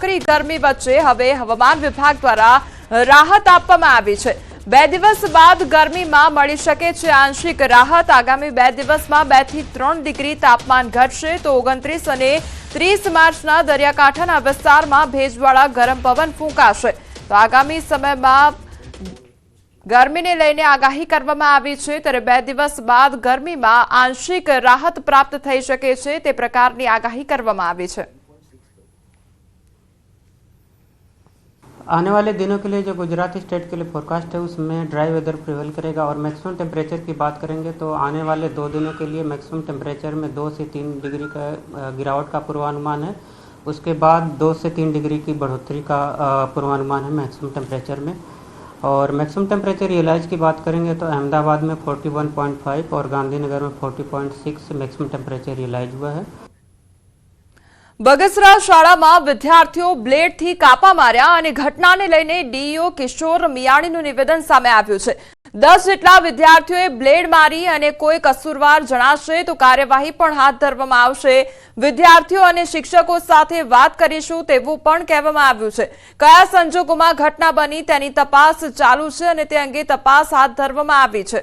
કડકડી ગરમી વચ્ચે હવે હવામાન વિભાગ દ્વારા રાહત આપવામાં આવી છે। 2 દિવસ બાદ ગરમીમાં મળી શકે છે આંશિક રાહત। આગામી 2 દિવસમાં 2 થી 3 ડિગ્રી તાપમાન ઘટશે તો 29 અને 30 માર્ચના દરિયાકાંઠાના વિસ્તારમાં ભેજવાળા ગરમ પવન ફૂંકાશે। તો આગામી સમયમાં ગરમીને લઈને આગાહી કરવામાં આવી છે ત્યારે 2 દિવસ બાદ ગરમીમાં આંશિક રાહત પ્રાપ્ત થઈ શકે છે તે પ્રકારની આગાહી કરવામાં આવી છે। आने वाले दिनों के लिए जो गुजरात स्टेट के लिए फोरकास्ट है उसमें ड्राई वेदर प्रिवेल करेगा और मैक्सिमम टेम्परेचर की बात करेंगे तो आने वाले 2 दिनों के लिए मैक्सिमम टेम्परेचर में 2 से 3 डिग्री का गिरावट का पूर्वानुमान है। उसके बाद 2 से 3 डिग्री की बढ़ोतरी का पूर्वानुमान है मैक्सिमम टेम्परेचर में। और मैक्सिमम टेम्परेचर रियलाइज की बात करेंगे तो अहमदाबाद में 41.5 और गांधीनगर में 40.6 मैक्सिमम टेम्परेचर रियलाइज हुआ है। બગસરા શાળામાં વિદ્યાર્થીઓ બ્લેડથી કાપા માર્યા અને ઘટનાને લઈને ડીઈઓ કિશોર મિયાણીનું નિવેદન સામે આવ્યું છે। 10 જેટલા વિદ્યાર્થીઓએ બ્લેડ મારી અને કોઈ કસૂરવાર જણાશે તો કાર્યવાહી પણ હાથ ધરવામાં આવશે। વિદ્યાર્થીઓ અને શિક્ષકો સાથે વાત કરીશું તેવું પણ કહેવામાં આવ્યું છે। કયા સંજોગોમાં ઘટના બની તેની તપાસ ચાલુ છે અને તે અંગે તપાસ હાથ ધરવામાં આવી છે।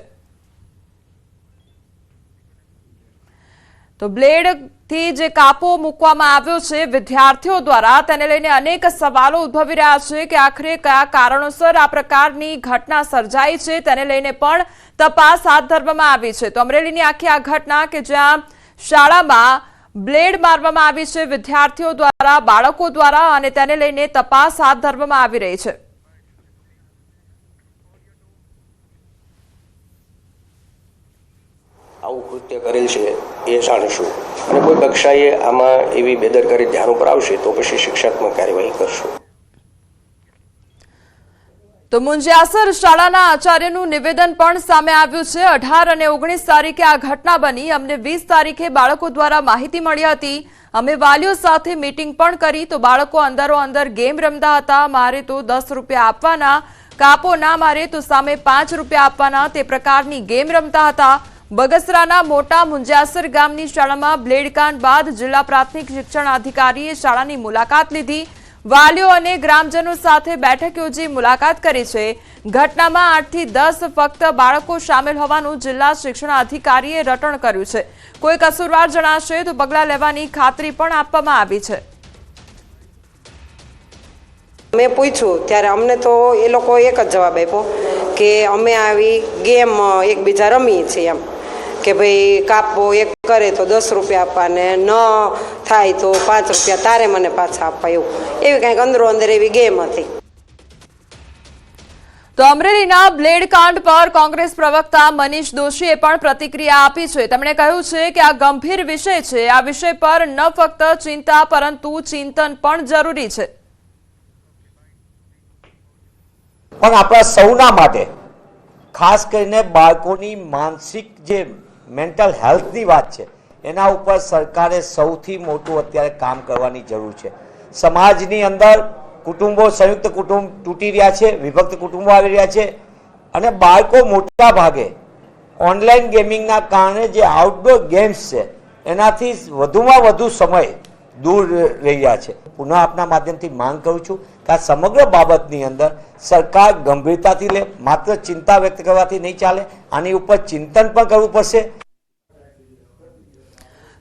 તો બ્લેડ થી જે કાપો મૂકવામાં આવ્યો છે વિદ્યાર્થીઓ દ્વારા તેને લઈને અનેક સવાલો ઉદ્ભવી રહ્યા છે કે આખરે કયા કારણોસર આ પ્રકારની ઘટના સર્જાઈ છે તેને લઈને પણ તપાસ હાથ ધરવામાં આવી છે। તો અમરેલીની આખી આ ઘટના કે જ્યાં શાળામાં બ્લેડ મારવામાં આવી છે વિદ્યાર્થીઓ દ્વારા બાળકો દ્વારા અને તેને લઈને તપાસ હાથ ધરવામાં આવી રહી છે। આવું કૃત્ય કરેલ છે એ જાણીશું અને કોઈ કક્ષાએ આમાં એવી બેદરકારી ધ્યાન ઉપર આવશે તો પછી શિક્ષાત્મક કાર્યવાહી કરશું। તો મુંજિયાસર શાળાના આચાર્યનું નિવેદન પણ સામે આવ્યું છે। 18 અને 19 તારીખે આ ઘટના બની। અમને 20 તારીખે બાળકો દ્વારા માહિતી મળી હતી। અમે વાલીઓ સાથે મીટિંગ પણ કરી તો બાળકો અંદરો અંદર ગેમ રમતા હતા। મારે તો 10 રૂપિયા આપવાના, કાપો ના મારે તો સામે 5 રૂપિયા આપવાના, તે પ્રકારની ગેમ રમતા હતા। બગસરાના મોટા મુંજિયાસર ગામની શાળામાં બ્લેડકાંડ બાદ જિલ્લા પ્રાથમિક શિક્ષણ અધિકારીએ શાળાની મુલાકાત લીધી। વાલીઓ અને ગ્રામજનો સાથે બેઠક યોજી મુલાકાત કરી છે। ઘટનામાં 8 થી 10 ફક્ત બાળકો સામેલ હોવાનું જિલ્લા શિક્ષણ અધિકારીએ રટણ કર્યું છે। કોઈ કસૂરવાર જણાશે તો પગલાં લેવાની ખાતરી પણ આપવામાં આવી છે। મેં પૂછ્યું ત્યારે અમને તો એ લોકો એક જ જવાબ આપ્યો કે અમે આવી ગેમ એકબીજા રમીએ છીએ એમ કે ભાઈ કાપો એક કરે તો 10 રૂપિયા આપવા ને ન થાય તો 5 રૂપિયા તારે મને પાછા આપવા, એવું એવી કંઈક અંદરો અંદર એવી ગેમ હતી। તો અમરેલીના બ્લેડ કાંડ પર કોંગ્રેસ પ્રવક્તા મનીષ દોશીએ પણ પ્રતિક્રિયા આપી છે। તેમણે કહ્યું છે કે આ ગંભીર વિષય છે। આ વિષય પર ન ફક્ત ચિંતા પરંતુ ચિંતન પણ જરૂરી છે। પણ આપણા સૌના માટે ખાસ કરીને બાળકોની માનસિક જે મેન્ટલ હેલ્થની વાત છે એના ઉપર સરકારે સૌથી મોટું અત્યારે કામ કરવાની જરૂર છે। સમાજની અંદર કુટુંબો, સંયુક્ત કુટુંબ તૂટી રહ્યા છે, વિભક્ત કુટુંબો આવી રહ્યા છે અને બાળકો મોટા ભાગે ઓનલાઈન ગેમિંગના કારણે જે આઉટડોર ગેમ્સ છે એનાથી વધુમાં વધુ સમય દૂર રહી રહ્યા છે। પુનઃ આપના માધ્યમથી માંગ કરું છું કે આ સમગ્ર બાબતની અંદર સરકાર ગંભીરતાથી લે, માત્ર ચિંતા વ્યક્ત કરવાથી નહીં ચાલે, આની ઉપર ચિંતન પણ કરવું પડશે।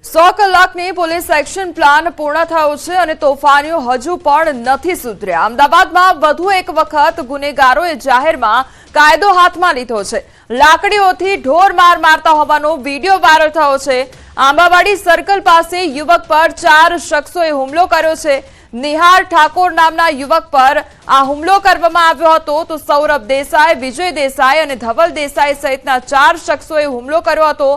100 કલાકની પોલીસ એક્શન પ્લાન પૂર્ણ થયો છે અને તોફાનીઓ હજુ પણ નથી સુધર્યા। અમદાવાદમાં વધુ એક વખત ગુનેગારોએ જાહેરમાં કાયદો હાથમાં લીધો છે। લાકડીઓથી ઢોર માર મારતા હોવાનો વિડીયો વાયરલ થયો છે। આંબાવાડી સર્કલ પાસે યુવક પર 4 શખ્સોએ હુમલો કર્યો છે। નિહાર ઠાકોર નામના યુવક પર આ હુમલો કરવામાં આવ્યો હતો તો સૌરભ દેસાઈ, વિજય દેસાઈ અને ધવલ દેસાઈ સહિતના 4 શખ્સોએ હુમલો કર્યો હતો।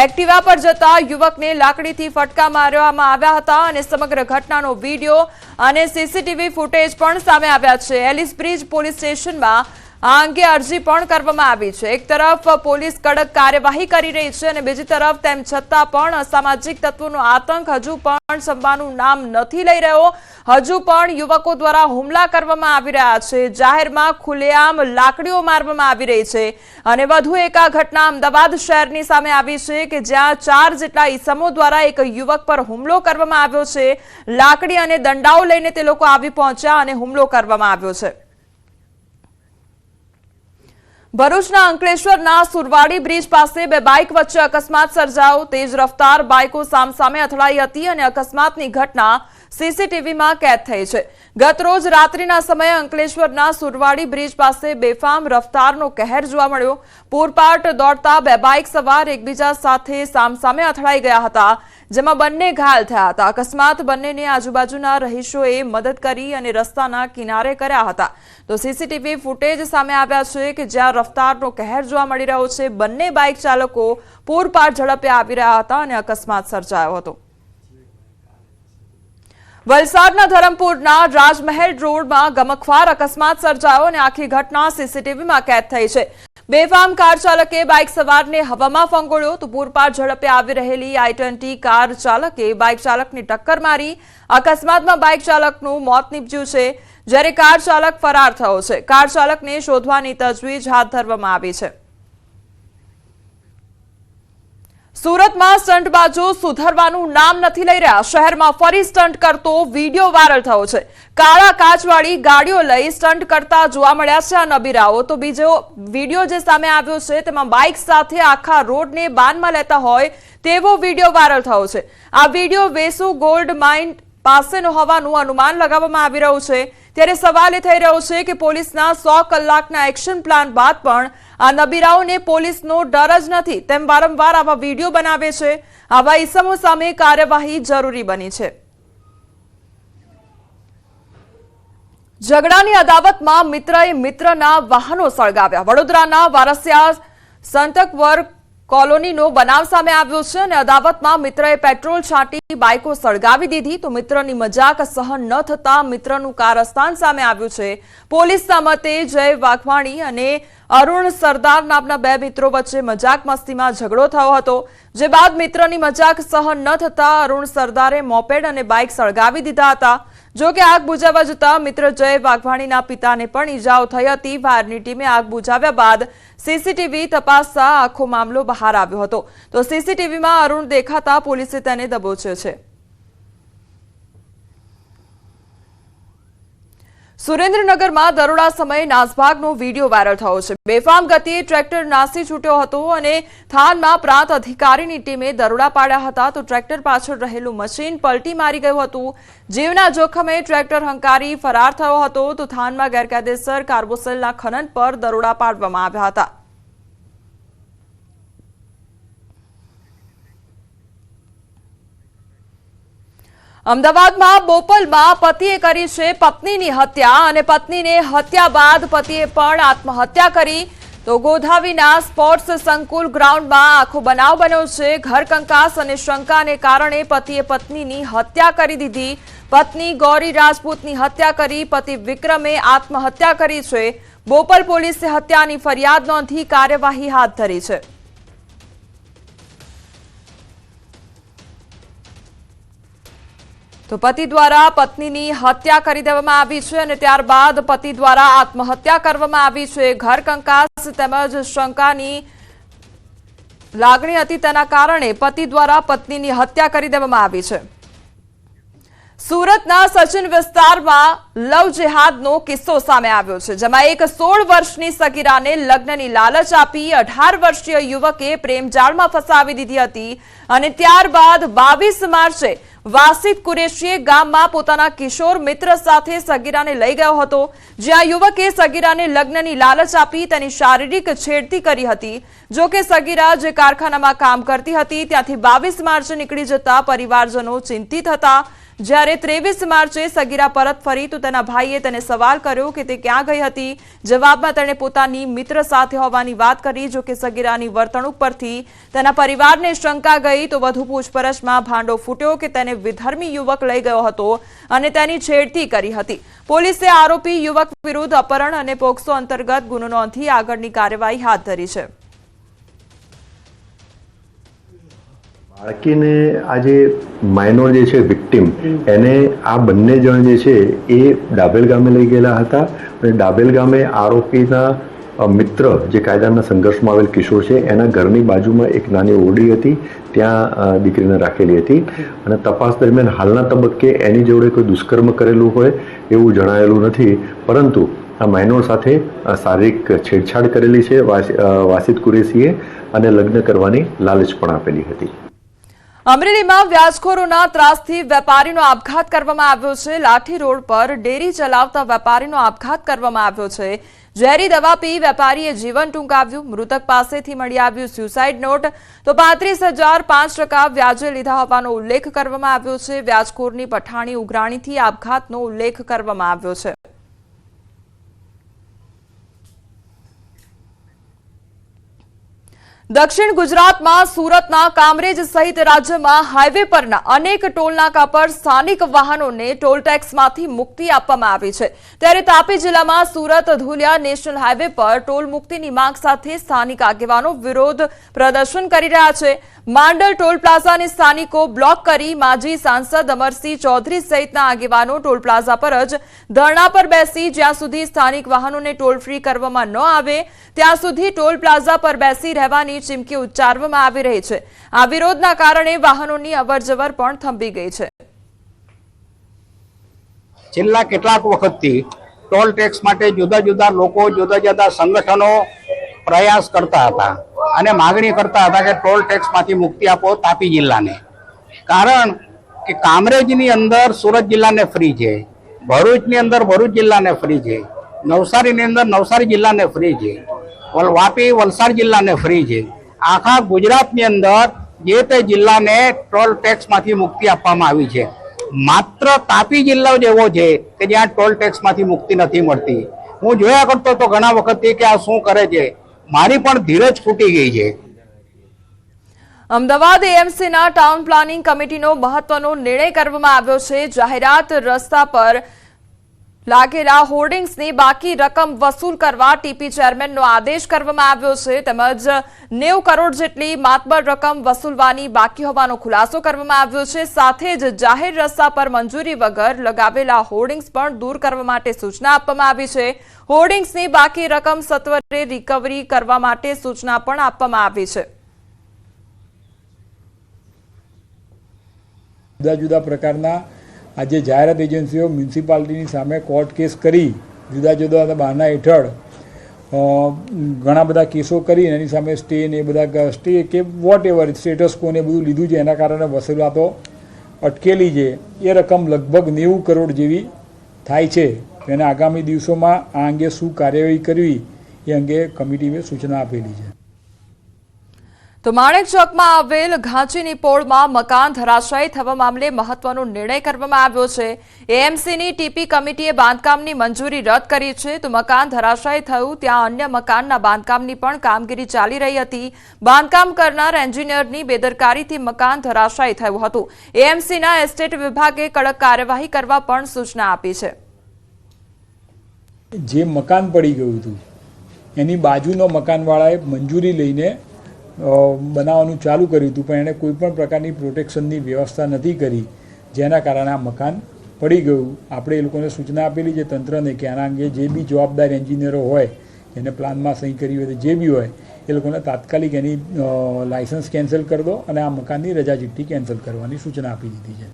એક્ટિવા પર જતા યુવકને લાકડીથી ફટકા મારવામાં આવ્યા હતા અને સમગ્ર ઘટનાનો વિડીયો અને સીસીટીવી ફૂટેજ પણ સામે આવ્યા છે। એલિસ બ્રિજ પોલીસ સ્ટેશનમાં આ અંગે અરજી પણ કરવામાં આવી છે। એક તરફ પોલીસ કડક કાર્યવાહી કરી રહી છે અને બીજી તરફ તેમ છતાં પણ અસામાજિક તત્વોનો આતંક હજુ પણ શમવાનું નામ નથી લઈ રહ્યો। હજુ પણ યુવકો દ્વારા હુમલા કરવામાં આવી રહ્યા છે, જાહેરમાં ખુલ્લેઆમ લાકડીઓ મારવામાં આવી રહી છે અને વધુ એક આ ઘટના અમદાવાદ શહેરની સામે આવી છે કે જ્યાં 4 જેટલા ઈસમો દ્વારા એક યુવક પર હુમલો કરવામાં આવ્યો છે। લાકડી અને દંડાઓ લઈને તે લોકો આવી પહોંચ્યા અને હુમલો કરવામાં આવ્યો છે। ભરૂચના અંકલેશ્વરના સુરવાડી બ્રિજ પાસે બે બાઇક વચ્ચે અકસ્માત સર્જાયો। તેજ રફતાર બાઇકો સામસામે અથડાઈ હતી અને અકસ્માતની ઘટના સીસીટીવીમાં કેદ થઈ છે। ગત રોજ રાત્રિના સમયે અંકલેશ્વરના સુરવાડી બ્રિજ પાસે બેફામ રફતારનો કહેર જોવા મળ્યો। પૂરપાટ દોડતા બે બાઇક સવાર એકબીજા સાથે સામસામે અથડાઈ ગયા હતા, જેમાં બંને ઘાયલ થયા હતા। અકસ્માત બંનેને આજુબાજુના રહીશોએ મદદ કરી અને રસ્તાના કિનારે કર્યા હતા। તો સીસીટીવી ફૂટેજ સામે આવ્યા છે કે જ્યાં રફતારનો કહેર જોવા મળી રહ્યો છે। બંને બાઇક ચાલકો પૂરપાટ ઝડપે આવી રહ્યા હતા અને અકસ્માત સર્જાયો હતો। વલસાડના ધરમપુરના રાજમહેલ રોડમાં ગમખ્વાર અકસ્માત સર્જાયો અને આખી ઘટના સીસીટીવીમાં કેદ થઈ છે। બેફામ કાર ચાલકે બાઇક સવારને હવામાં ફંગોળ્યો તો પૂરપાટ ઝડપે આવી રહેલી I-20 કાર ચાલકે બાઇક ચાલકની ટક્કર મારી। અકસ્માતમાં બાઇક ચાલકનું મોત નીપજ્યું છે, જ્યારે કાર ચાલક ફરાર થયો છે। કાર ચાલકને શોધવાની તજવીજ હાથ ધરવામાં આવી છે। સુરતમાં સ્ટંટબાજો સુધરવાનું નામ નથી લઈ રહ્યા। શહેરમાં ફરી સ્ટંટ કરતો વિડીયો વાયરલ થયો છે। કાળા કાચવાળી ગાડીઓ લઈ સ્ટંટ કરતા જોવા મળ્યા છે આ નબીરાઓ। તો બીજો વિડીયો જે સામે આવ્યો છે તેમાં બાઇક સાથે આખા રોડને બાનમાં લેતા હોય તેવો વિડીયો વાયરલ થયો છે। આ વિડીયો વેસુ ગોલ્ડ માઇન પાસેનો હોવાનું અનુમાન લગાવવામાં આવી રહ્યું છે। ત્યારે સવાલ એ થઈ રહ્યો છે કે પોલીસના 100 કલાકના એક્શન પ્લાન બાદ પણ આ નબીરાઓને પોલીસનો ડર જ નથી, તેમ વારંવાર આવા વિડીયો બનાવે છે। આવા ઈસમો સામે કાર્યવાહી જરૂરી બની છે। ઝઘડાની અદાવતમાં મિત્રએ મિત્રના વાહનો સળગાવ્યા। વડોદરાના વારસિયા સંતકવર કોલોનીનો બનાવ સામે આવ્યો છે અને અદાવતમાં મિત્રએ પેટ્રોલ છાંટી બાઇકો સળગાવી દીધી તો મિત્રની મજાક સહન ન થતા મિત્રનું કારસ્તાન સામે આવ્યું છે। પોલીસના મતે જય વાઘવાણી અને અરુણ સરદાર નામના બે મિત્રો વચ્ચે મજાક મસ્તીમાં ઝઘડો થયો હતો, જે બાદ મિત્રની મજાક સહન ન થતા અરુણ સરદારે મોપેડ અને બાઇક સળગાવી દીધા હતા। જો કે આગ બુઝાવવા જતા મિત્ર જય વાઘવાણીના પિતાને પણ ઈજાઓ થઈ હતી। ફાયરની ટીમે આગ બુઝાવ્યા બાદ સીસીટીવી તપાસતા આખો મામલો બહાર આવ્યો હતો। તો સીસીટીવીમાં અરુણ દેખાતા પોલીસે તેને દબોચ્યો છે। સુરેન્દ્રનગરમાં દરોડા સમયે નાસભાગનો વિડીયો વાયરલ થયો છે। બેફામ ગતિએ ટ્રેક્ટર નાસી છૂટ્યો હતો અને થાનમાં પ્રાંત અધિકારીની ટીમે દરોડા પાડ્યા હતા તો ટ્રેક્ટર પાછળ રહેલું મશીન પલટી મારી ગયું હતું। જીવના જોખમે ટ્રેક્ટર હંકારી ફરાર થયો હતો તો થાનમાં ગેરકાયદેસર કાર્બોસેલના ખનન પર દરોડા પાડવામાં આવ્યા હતા। અમદાવાદમાં બોપલમાં પતિએ કરી છે પત્નીની હત્યા અને પત્નીને હત્યા બાદ પતિએ પણ આત્મહત્યા કરી। તો ગોધાવીના સ્પોર્ટ્સ સંકુલ ગ્રાઉન્ડમાં આખો બનાવ બન્યો છે। ઘર કંકાસ અને શંકાને કારણે પતિએ પત્નીની હત્યા કરી દીધી। પત્ની ગૌરી રાજપૂતની હત્યા કરી પતિ વિક્રમે આત્મહત્યા કરી છે। બોપલ પોલીસે હત્યાની ફરિયાદ નોંધી કાર્યવાહી હાથ ધરી છે। તો પતિ દ્વારા પત્નીની હત્યા કરી દેવામાં આવી છે અને ત્યારબાદ પતિ દ્વારા આત્મહત્યા કરવામાં આવી છે। ઘર કંકાસ તેમજ શંકાની લાગણી હતી તેના કારણે પતિ દ્વારા પત્નીની હત્યા કરી દેવામાં આવી છે। સુરતના સચિન વિસ્તારમાં લવ જેહાદનો કિસ્સો સામે આવ્યો છે, જેમાં એક 16 વર્ષની સગીરાને લગ્નની લાલચ આપી 18 વર્ષીય યુવકે પ્રેમજાળમાં ફસાવી દીધી હતી અને ત્યારબાદ 22 માર્ચે વાસિદ કુરેશીએ ગામમાં પોતાના કિશોર મિત્ર સાથે સગીરાને લઈ ગયો હતો, જ્યાં યુવકે સગીરાને લગ્નની લાલચ આપી તેની શારીરિક છેડતી કરી હતી। જો કે સગીરા જે કારખાનામાં કામ કરતી હતી ત્યાંથી 22 માર્ચે નીકળી જતા પરિવારજનો ચિંતિત હતા। જ્યારે 23 માર્ચે સગીરા પરત ફરી તો તેના ભાઈએ તેને સવાલ કર્યો કે તે ક્યાં ગઈ હતી. જવાબમાં તેણે પોતાની મિત્ર સાથે હોવાની વાત કરી. જો કે સગીરાની વર્તણૂક પરથી તેના પરિવારને શંકા ગઈ તો વધુ પૂછપરછમાં ભાંડો ફૂટ્યો કે તેને વિધર્મી યુવક લઈ ગયો હતો અને તેની છેડતી કરી હતી. પોલીસે આરોપી યુવક વિરુદ્ધ અપહરણ અને પોક્સો અંતર્ગત ગુનો નોંધી આગળની કાર્યવાહી હાથ ધરી છે. બાળકીને આ જે માઇનોર જે છે વિક્ટિમ એને આ બંને જણ જે છે એ ડાબેલ ગામે લઈ ગયેલા હતા અને ડાબેલ ગામે આરોપીના મિત્ર જે કાયદાના સંઘર્ષમાં આવેલ કિશોર છે એના ઘરની બાજુમાં એક નાની ઓરડી હતી, ત્યાં દીકરીને રાખેલી હતી અને તપાસ દરમિયાન હાલના તબક્કે એની જોડે કોઈ દુષ્કર્મ કરેલું હોય એવું જણાયેલું નથી, પરંતુ આ માઇનોર સાથે શારીરિક છેડછાડ કરેલી છે વાસિદ કુરેશીએ અને લગ્ન કરવાની લાલચ પણ આપેલી હતી. અમરેલીમાં વ્યાજખોરોના ત્રાસથી વેપારીનો આપઘાત કરવામાં આવ્યો છે. લાઠી રોડ પર ડેરી ચલાવતા વેપારીનો આપઘાત કરવામાં આવ્યો છે. ઝેરી દવા પી વેપારીએ જીવન ટૂંકાવ્યું. મૃતક પાસેથી મળી આવ્યું સ્યુસાઇડ નોટ તો 35,005% વ્યાજે લીધા હોવાનો ઉલ્લેખ કરવામાં આવ્યો છે. વ્યાજખોરની પઠાણી ઉઘરાણીથી આપઘાતનો ઉલ્લેખ કરવામાં આવ્યો છે. દક્ષિણ ગુજરાતમાં સુરતના કામરેજ સહિત રાજ્યમાં હાઈવે પરના અનેક ટોલનાકા પર સ્થાનિક વાહનોને ટોલ ટેક્સમાંથી મુક્તિ આપવામાં આવી છે. ત્યારે તાપી જિલ્લામાં સુરત ધુલિયા નેશનલ હાઈવે પર ટોલ મુક્તિની માંગ સાથે સ્થાનિક આગેવાનો વિરોધ પ્રદર્શન કરી રહ્યા છે. માંડલ ટોલ પ્લાઝાને સ્થાનિકો બ્લોક કરી માજી સાંસદ અમરસિંહ ચૌધરી સહિતના આગેવાનો ટોલ પ્લાઝા પર જ ધરણા પર બેસી જ્યાં સુધી સ્થાનિક વાહનોને ટોલ ફ્રી કરવામાં ન આવે ત્યાં સુધી ટોલ પ્લાઝા પર બેસી રહેવાની ચીમકી ઉચ્ચારવામાં આવી રહી છે. આ વિરોધના કારણે વાહનોની અવરજવર પણ થંભી ગઈ છે. છેલ્લા કેટલાક વખતથી ટોલ ટેક્સ માટે જુદા જુદા લોકો જુદા જુદા સંગઠનો પ્રયાસ કરતા હતા અને માગણી કરતા હતા કે ટોલ ટેક્સમાંથી મુક્તિ આપો તાપી જિલ્લાને. કારણ કે કામરેજની અંદર સુરત જિલ્લાને ફ્રી છે, ભરૂચની અંદર ભરૂચ જિલ્લાને ફ્રી છે, નવસારીની અંદર નવસારી જિલ્લાને ફ્રી છે, વાપી વલસાડ જિલ્લાને ફ્રી છે. આખા ગુજરાતની અંદર જે તે જિલ્લાને ટોલ ટેક્સમાંથી મુક્તિ આપવામાં આવી છે. માત્ર તાપી જિલ્લો જ એવો છે કે જ્યાં ટોલ ટેક્સમાંથી મુક્તિ નથી મળતી. હું જોયા કરતો તો ઘણા વખતથી કે આ શું કરે છે, મારી પણ ધીરજ ફૂટી ગઈ છે. અમદાવાદ એએમસીના ટાઉન પ્લાનિંગ કમિટીનો મહત્વનો નિર્ણય કરવામાં આવ્યો છે. જાહેરાત રસ્તા પર લાગેલા હોર્ડિંગ્સની બાકી રકમ વસૂલ કરવા ટીપી ચેરમેનનો આદેશ કરવામાં આવ્યો છે. તેમજ 90 કરોડ જેટલી માતબર રકમ વસૂલવાની બાકી હોવાનો ખુલાસો કરવામાં આવ્યો છે. સાથે જ જાહેર રસ્તા પર મંજૂરી વગર લગાવેલા હોર્ડિંગ્સ પણ દૂર કરવા માટે સૂચના આપવામાં આવી છે. હોર્ડિંગ્સની બાકી રકમ સત્વરે રિકવરી કરવા માટે સૂચના પણ આપવામાં આવી છે. જુદા જુદા પ્રકારના આજે જાહેરાત એજન્સીઓ મ્યુનિસિપાલિટીની સામે કોર્ટ કેસ કરી જુદા જુદા બહાના હેઠળ ઘણા બધા કેસો કરી એની સામે સ્ટે ને એ બધા સ્ટે કે વોટ એવર સ્ટેટસ કોને બધું લીધું છે. એના કારણે વસૂલાતો અટકેલી છે. એ રકમ લગભગ 90 કરોડ જેવી થાય છે. એને આગામી દિવસોમાં આ અંગે શું કાર્યવાહી કરવી એ અંગે કમિટીએ સૂચના આપેલી છે. તો માણેક ચોકમાં આવેલ ઘાંચીની પોળમાં મકાન ધરાશાયી થવા મામલે મહત્વનો નિર્ણય કરવામાં આવ્યો છે. એએમસીની ટીપી કમિટીએ બાંધકામની મંજૂરી રદ કરી છે. તો મકાન ધરાશાયી થયું ત્યાં અન્ય મકાનના બાંધકામની પણ કામગીરી ચાલી રહી હતી. બાંધકામ કરનાર એન્જિનિયરની બેદરકારીથી મકાન ધરાશાયી થયું હતું. એએમસીના એસ્ટેટ વિભાગે કડક કાર્યવાહી કરવા પણ સૂચના આપી છે. જે મકાન પડી ગયું હતું એની બાજુનો મકાનવાળાએ મંજૂરી લઈને બનાવવાનું ચાલુ કર્યું હતું, પણ એણે કોઈ પણ પ્રકારની પ્રોટેક્શનની વ્યવસ્થા નથી કરી, જેના કારણે આ મકાન પડી ગયું. આપણે એ લોકોને સૂચના આપેલી છે તંત્રને કે આના અંગે જે બી જવાબદાર એન્જિનિયરો હોય એને પ્લાનમાં સહી કરી હોય જે બી હોય એ લોકોને તાત્કાલિક એની લાયસન્સ કેન્સલ કરી દો અને આ મકાનની રજા ચિઠ્ઠી કેન્સલ કરવાની સૂચના આપી દીધી છે.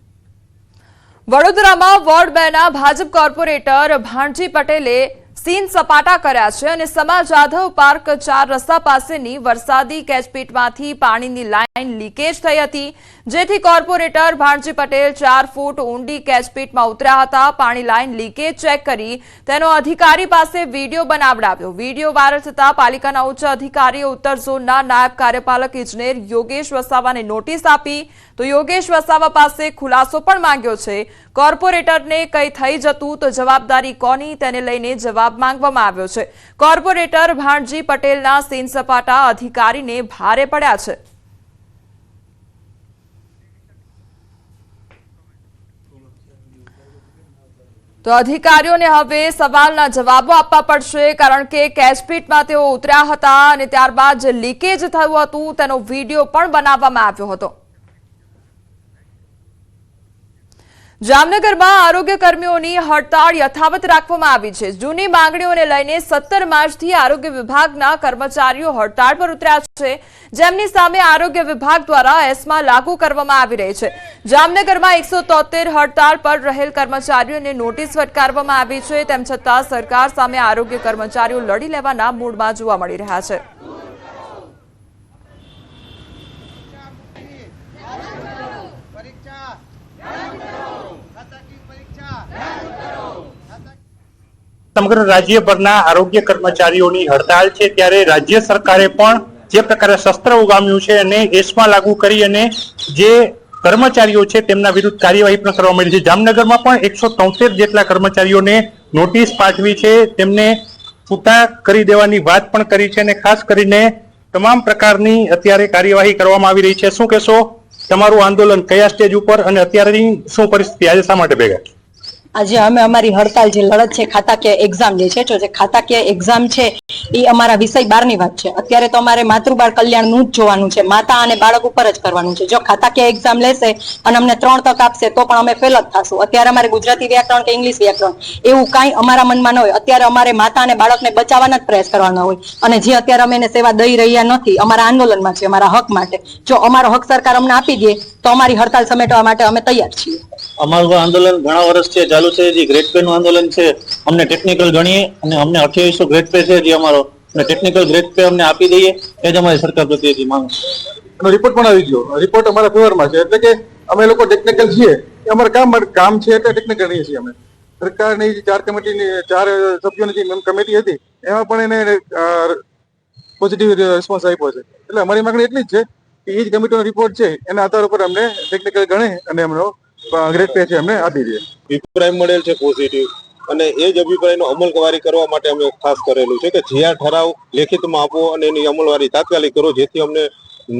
વડોદરામાં વોર્ડ 2 ના ભાજપ કોર્પોરેટર ભાણજી પટેલે સીન સપાટા કર્યા છે અને સમા જાધવ પાર્ક 4 રસ્તા પાસેની વરસાદી કેચપીટમાંથી પાણીની લાઇન લીકેજ થઈ હતી. જેથી કોર્પોરેટર ભાણજી પટેલ 4 ફૂટ ઊંડી કેચપીટમાં ઉતર્યા હતા. પાણી લાઇન લીકેજ ચેક કરી તેનો અધિકારી પાસે વિડીયો બનાવડાવ્યો. વિડીયો વાયરલ થતા પાલિકાના ઉચ્ચ અધિકારીએ ઉત્તર ઝોનના નાયબ કાર્યપાલક ઇજનેર યોગેશ વસાવાને નોટિસ આપી તો યોગેશ વસાવા પાસે ખુલાસો પણ માંગ્યો છે. કોર્પોરેટરને કંઈ થઈ જતું તો જવાબદારી કોની તેને લઈને જવાબ માંગવામાં આવ્યો છે. કોર્પોરેટર ભાણજી પટેલના સીન સપાટા અધિકારીને ભારે પડ્યા છે. તો અધિકારીઓને હવે સવાલના જવાબો આપવા પડશે, કારણ કે કેચપીટમાં તેઓ ઉતર્યા હતા અને ત્યારબાદ જે લીકેજ થયું હતું તેનો વિડીયો પણ બનાવવામાં આવ્યો હતો. જામનગરમાં આરોગ્ય કર્મીઓની હડતાળ યથાવત રાખવામાં આવી છે. જૂની માંગણીઓને લઈને 17 માર્ચથી આરોગ્ય વિભાગના કર્મચારીઓ હડતાળ પર ઉતર્યા છે, જેમની સામે આરોગ્ય વિભાગ દ્વારા એસ્મા લાગુ કરવામાં આવી રહી છે. જામનગરમાં 173 હડતાળ પર રહેલ કર્મચારીઓને નોટિસ ફટકારવામાં આવી છે. તેમ છતાં સરકાર સામે આરોગ્ય કર્મચારીઓ લડી લેવાના મૂડમાં જોવા મળી રહ્યા છે. સમગ્ર રાજ્યભરના આરોગ્ય કર્મચારીઓની હડતાળ છે, ત્યારે રાજ્ય સરકારે પણ જે પ્રકારે શસ્ત્ર ઉગામ્યું છે અને એસ્મા લાગુ કરી અને જે કર્મચારીઓ છે તેમના વિરુદ્ધ કાર્યવાહી પણ કરવામાં આવી છે. જામનગરમાં પણ 173 જેટલા કર્મચારીઓને નોટિસ પાઠવી છે, તેમને છૂટા કરી દેવાની વાત પણ કરી છે અને ખાસ કરીને તમામ પ્રકારની અત્યારે કાર્યવાહી કરવામાં આવી રહી છે. શું કહેશો, તમારું આંદોલન કયા સ્ટેજ ઉપર અને અત્યારેની શું પરિસ્થિતિ, આજે શા માટે ભેગા? આજે અમે અમારી હડતાલ જે લડત છે ખાતાકીય એક્ઝામ જે છે, જે ખાતાકીય એક્ઝામ છે એ અમારા વિષય 12 ની વાત છે. અત્યારે તો અમારે માતૃબાળ કલ્યાણનું જ જોવાનું છે, માતા અને બાળક ઉપર જ કરવાનું છે. જો ખાતાકીય એક્ઝામ લેશે અને અમને 3 તક આપશે તો પણ અમે ફેલ જ થશું. અત્યારે અમારે ગુજરાતી વ્યાકરણ કે ઇંગ્લિશ વ્યાકરણ એવું કાંઈ અમારા મનમાં ન હોય. અત્યારે અમારે માતા અને બાળકને બચાવવાના જ પ્રયાસ કરવાના હોય અને જે અત્યારે અમે એને સેવા દઈ રહ્યા નથી, અમારા આંદોલનમાં છે, અમારા હક માટે. જો અમારો હક સરકાર અમને આપી દે તો અમારી હડતાલ સમેટવા માટે અમે તૈયાર છીએ. અમારું આંદોલન ઘણા વર્ષથી ચાલુ છે. જે ગ્રેડ પે નું આંદોલન છે, અમને ટેકનિકલ ગણીએ અને અમને 2800 ગ્રેડ પે છે, જે અમારો ટેકનિકલ ગ્રેડ પે અમને આપી દઈએ એ જ અમારી સરકાર પ્રત્યેની માંગ છે. રિપોર્ટ પણ આવી ગયો, રિપોર્ટ અમારા ફેવરમાં છે. એટલે કે અમે લોકો ટેકનિકલ છીએ, એ અમારું કામ છે એટલે ટેકનિકલ રહીએ છીએ. અમે સરકારની 4 કમિટીની 4 સભ્યોની જે કમિટી હતી એમાં પણ એને પોઝિટિવ રિસ્પોન્સ આપ્યો છે. એટલે અમારી માંગણી એટલી જ છે કે એ જ કમિટીનો રિપોર્ટ છે એના આધાર ઉપર અમને ટેકનિકલ ગણે અને એમનો ગ્રેડ પે છે એમને આપી દઈએ. અભિપ્રાય મળેલ છે પોઝિટિવ, અને એ જ અભિપ્રાયનો અમલવારી કરવા માટે અમે ખાસ કરેલું છે કે જે ઠરાવ લેખિતમાં આપો અને એની અમલવારી તાત્કાલિક કરો, જેથી અમને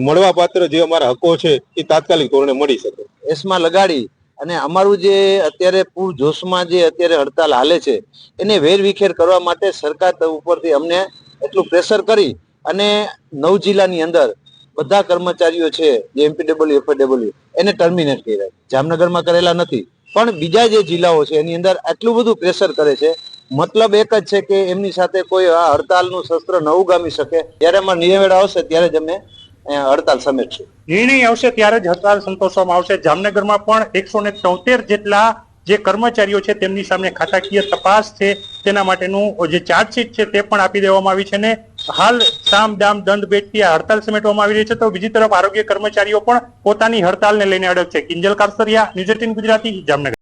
મળવા પાત્ર જે અમારા હકો છે એ તાત્કાલિક ધોરણે મળી શકે. એસ્મા લગાડી અને અમારું જે અત્યારે પૂર જોશમાં જે અત્યારે હડતાલ હાલે છે એને વેરવિખેર કરવા માટે સરકાર ઉપરથી અમને એટલું પ્રેશર કરી અને 9 જિલ્લાની અંદર બધા કર્મચારીઓ છે જે એમપીડબલ્યુ એફએડબલ્યુ એને ટર્મિનેટ કર્યા. જામનગરમાં કરેલા નથી, પણ બીજા જે જિલ્લાઓ છે એની અંદર આટલું બધું પ્રેશર કરે છે. મતલબ એક જ છે કે એમની સાથે કોઈ આ હડતાલનું શસ્ત્ર ન ઉગામી શકે. જ્યારે અમારો નિર્ણય આવશે ત્યારે જ અમે હડતાલ સમેટશું. નિર્ણય આવશે ત્યારે જ હડતાલ સંતોષવામાં આવશે. જામનગરમાં પણ 173 જેટલા જે કર્મચારીઓ છે તેમની સામે ખાતાકીય તપાસ છે તેના માટેનું જે ચાર્જશીટ છે તે પણ આપી દેવામાં આવી છે ને હાલ સામ દામ દંડ ભેટથી આ હડતાલ સમેટવામાં આવી રહી છે. તો બીજી તરફ આરોગ્ય કર્મચારીઓ પણ પોતાની હડતાલને લઈને અડગ છે. કિંજલ કારસરિયા, ન્યૂઝ 18 ગુજરાતી, જામનગર.